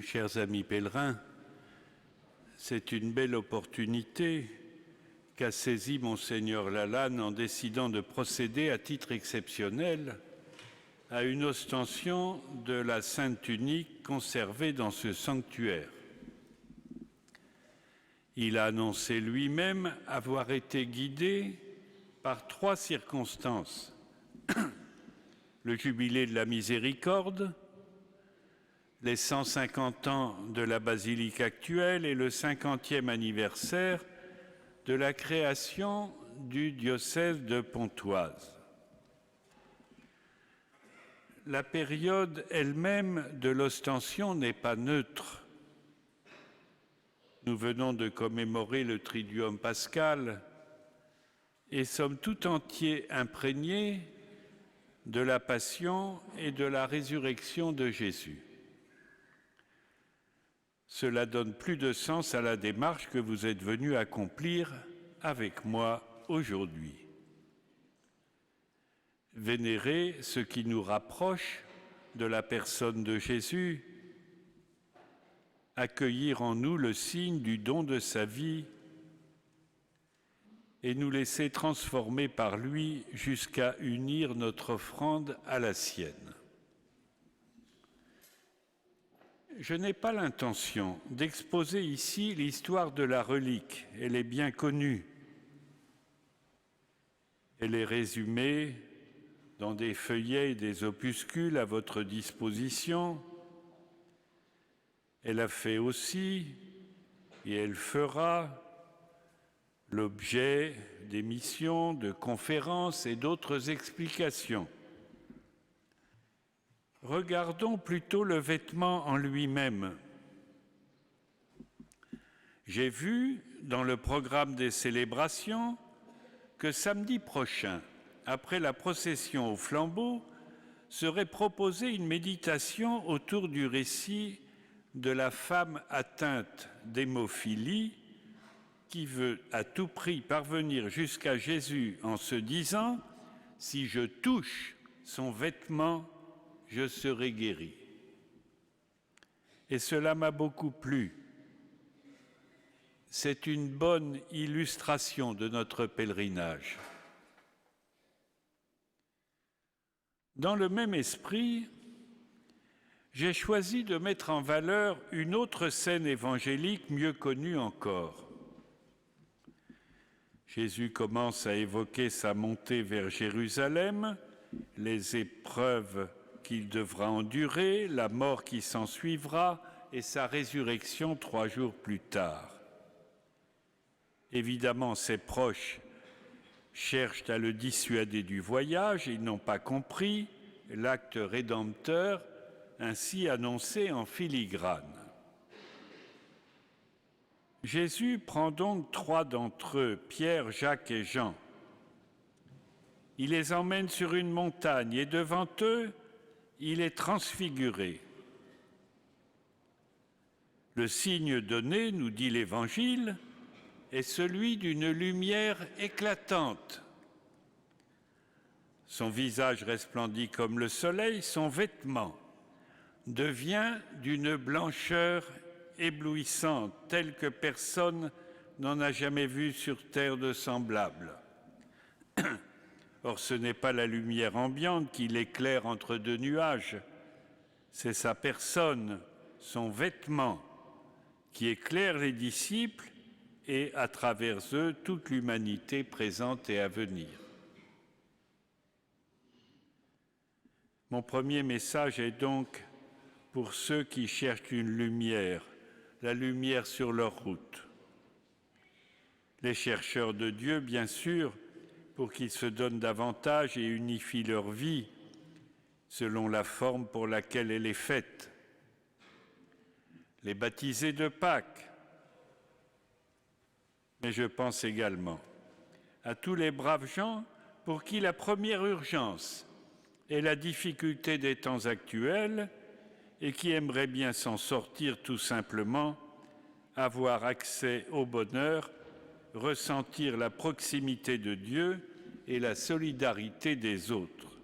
Chers amis pèlerins, c'est une belle opportunité qu'a saisie Monseigneur Lalanne en décidant de procéder à titre exceptionnel à une ostension de la Sainte Tunique conservée dans ce sanctuaire. Il a annoncé lui-même avoir été guidé par 3 circonstances. Le jubilé de la miséricorde, les 150 ans de la basilique actuelle et le 50e anniversaire de la création du diocèse de Pontoise. La période elle-même de l'ostension n'est pas neutre. Nous venons de commémorer le Triduum pascal et sommes tout entiers imprégnés de la passion et de la résurrection de Jésus. Cela donne plus de sens à la démarche que vous êtes venus accomplir avec moi aujourd'hui. Vénérer ce qui nous rapproche de la personne de Jésus, accueillir en nous le signe du don de sa vie et nous laisser transformer par lui jusqu'à unir notre offrande à la sienne. Je n'ai pas l'intention d'exposer ici l'histoire de la relique, elle est bien connue. Elle est résumée dans des feuillets et des opuscules à votre disposition. Elle a fait aussi, et elle fera, l'objet d'émissions, de conférences et d'autres explications. Regardons plutôt le vêtement en lui-même. J'ai vu dans le programme des célébrations que samedi prochain, après la procession au flambeau, serait proposée une méditation autour du récit de la femme atteinte d'hémophilie qui veut à tout prix parvenir jusqu'à Jésus en se disant « Si je touche son vêtement, je serai guéri ». Et cela m'a beaucoup plu. C'est une bonne illustration de notre pèlerinage. Dans le même esprit, j'ai choisi de mettre en valeur une autre scène évangélique mieux connue encore. Jésus commence à évoquer sa montée vers Jérusalem, les épreuves qu'il devra endurer, la mort qui s'ensuivra et sa résurrection 3 jours plus tard. Évidemment, ses proches cherchent à le dissuader du voyage, ils n'ont pas compris l'acte rédempteur ainsi annoncé en filigrane. Jésus prend donc 3 d'entre eux, Pierre, Jacques et Jean. Il les emmène sur une montagne et devant eux, il est transfiguré. Le signe donné, nous dit l'Évangile, est celui d'une lumière éclatante. Son visage resplendit comme le soleil, son vêtement devient d'une blancheur éblouissante, telle que personne n'en a jamais vu sur terre de semblable. Or, ce n'est pas la lumière ambiante qui l'éclaire entre 2 nuages, c'est sa personne, son vêtement, qui éclaire les disciples et, à travers eux, toute l'humanité présente et à venir. Mon premier message est donc pour ceux qui cherchent une lumière, la lumière sur leur route. Les chercheurs de Dieu, bien sûr, pour qu'ils se donnent davantage et unifient leur vie selon la forme pour laquelle elle est faite. Les baptisés de Pâques. Mais je pense également à tous les braves gens pour qui la première urgence est la difficulté des temps actuels et qui aimeraient bien s'en sortir tout simplement, avoir accès au bonheur, ressentir la proximité de Dieu et la solidarité des autres.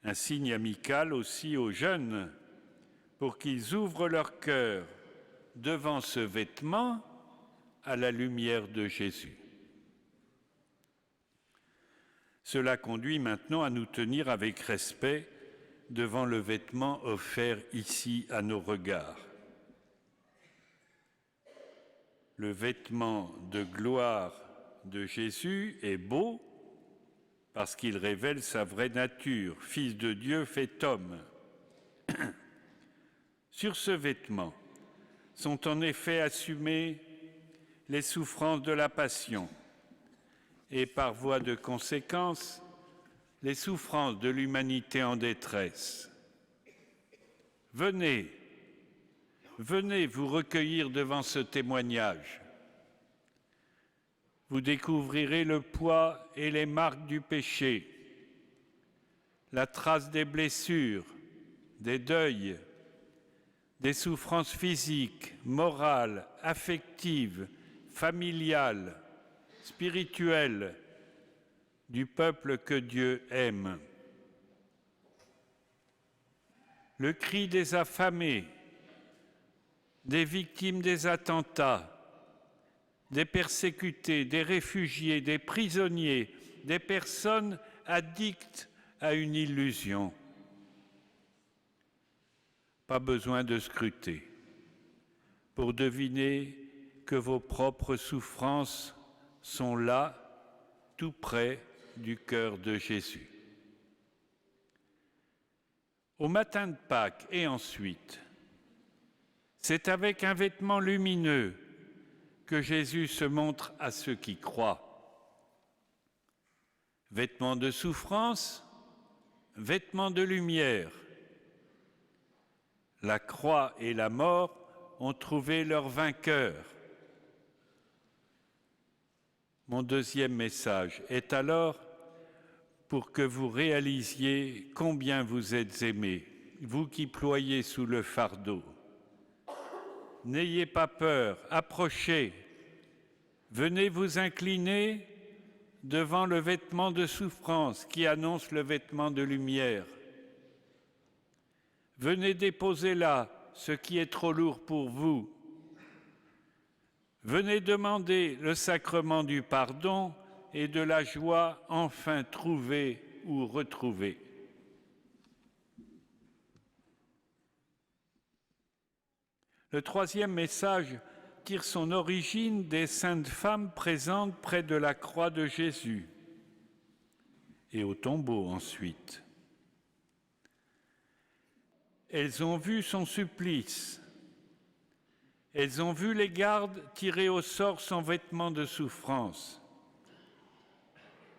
Un signe amical aussi aux jeunes pour qu'ils ouvrent leur cœur devant ce vêtement à la lumière de Jésus. Cela conduit maintenant à nous tenir avec respect devant le vêtement offert ici à nos regards. Le vêtement de gloire de Jésus est beau parce qu'il révèle sa vraie nature, Fils de Dieu fait homme. Sur ce vêtement sont en effet assumées les souffrances de la Passion et par voie de conséquence, les souffrances de l'humanité en détresse. Venez vous recueillir devant ce témoignage. Vous découvrirez le poids et les marques du péché, la trace des blessures, des deuils, des souffrances physiques, morales, affectives, familiales, spirituelles du peuple que Dieu aime. Le cri des affamés, des victimes des attentats, des persécutés, des réfugiés, des prisonniers, des personnes addictes à une illusion. Pas besoin de scruter pour deviner que vos propres souffrances sont là, tout près du cœur de Jésus. Au matin de Pâques et ensuite, c'est avec un vêtement lumineux que Jésus se montre à ceux qui croient. Vêtement de souffrance, vêtement de lumière. La croix et la mort ont trouvé leur vainqueur. Mon deuxième message est alors pour que vous réalisiez combien vous êtes aimés, vous qui ployez sous le fardeau. N'ayez pas peur, approchez, venez vous incliner devant le vêtement de souffrance qui annonce le vêtement de lumière. Venez déposer là ce qui est trop lourd pour vous. Venez demander le sacrement du pardon et de la joie enfin trouvée ou retrouvée. Le troisième message tire son origine des saintes femmes présentes près de la croix de Jésus et au tombeau ensuite. Elles ont vu son supplice. Elles ont vu les gardes tirer au sort son vêtement de souffrance.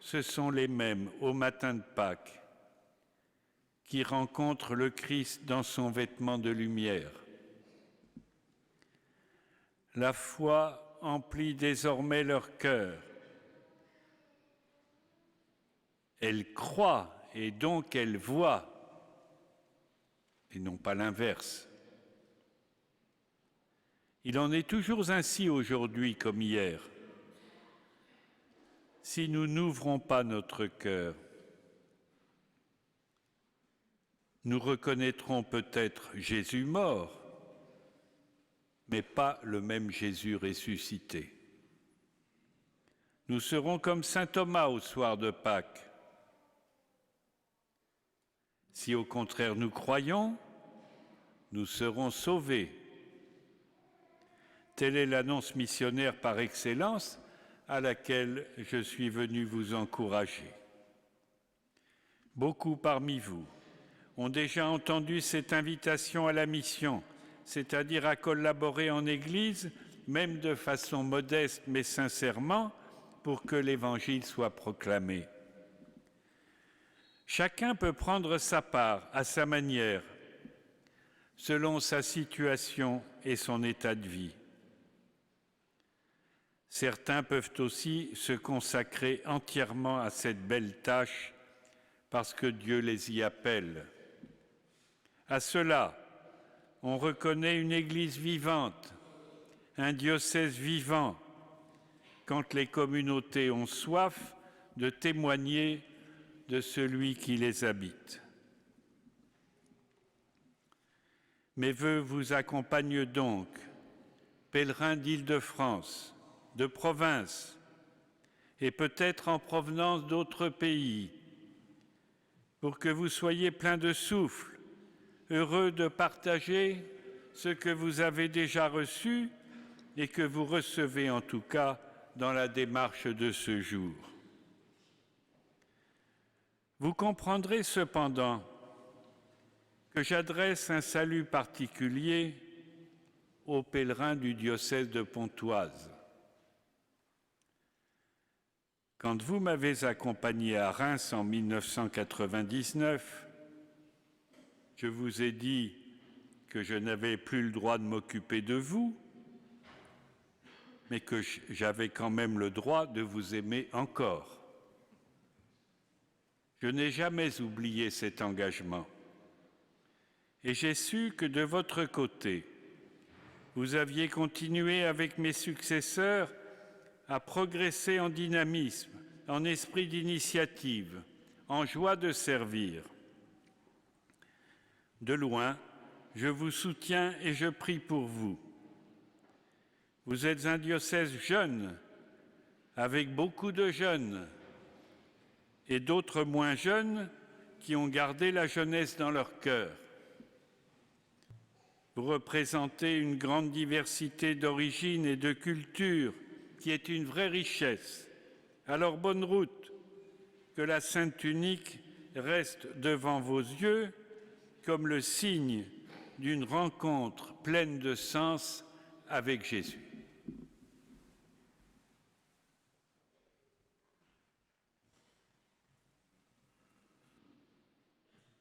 Ce sont les mêmes, au matin de Pâques, qui rencontrent le Christ dans son vêtement de lumière. La foi emplit désormais leur cœur. Elles croient et donc elles voient, et non pas l'inverse. Il en est toujours ainsi aujourd'hui comme hier. Si nous n'ouvrons pas notre cœur, nous reconnaîtrons peut-être Jésus mort, mais pas le même Jésus ressuscité. Nous serons comme saint Thomas au soir de Pâques. Si au contraire nous croyons, nous serons sauvés. Telle est l'annonce missionnaire par excellence à laquelle je suis venu vous encourager. Beaucoup parmi vous ont déjà entendu cette invitation à la mission, c'est-à-dire à collaborer en Église, même de façon modeste mais sincèrement, pour que l'Évangile soit proclamé. Chacun peut prendre sa part à sa manière, selon sa situation et son état de vie. Certains peuvent aussi se consacrer entièrement à cette belle tâche parce que Dieu les y appelle. À cela, on reconnaît une Église vivante, un diocèse vivant, quand les communautés ont soif de témoigner de celui qui les habite. Mes vœux vous accompagnent donc, pèlerins d'Île-de-France, de province et peut-être en provenance d'autres pays, pour que vous soyez pleins de souffle, heureux de partager ce que vous avez déjà reçu et que vous recevez en tout cas dans la démarche de ce jour. Vous comprendrez cependant que j'adresse un salut particulier aux pèlerins du diocèse de Pontoise. Quand vous m'avez accompagné à Reims en 1999, je vous ai dit que je n'avais plus le droit de m'occuper de vous, mais que j'avais quand même le droit de vous aimer encore. Je n'ai jamais oublié cet engagement. Et j'ai su que de votre côté, vous aviez continué avec mes successeurs à progresser en dynamisme, en esprit d'initiative, en joie de servir. De loin, je vous soutiens et je prie pour vous. Vous êtes un diocèse jeune, avec beaucoup de jeunes, et d'autres moins jeunes qui ont gardé la jeunesse dans leur cœur. Vous représentez une grande diversité d'origines et de cultures qui est une vraie richesse. Alors bonne route, que la Sainte Tunique reste devant vos yeux comme le signe d'une rencontre pleine de sens avec Jésus.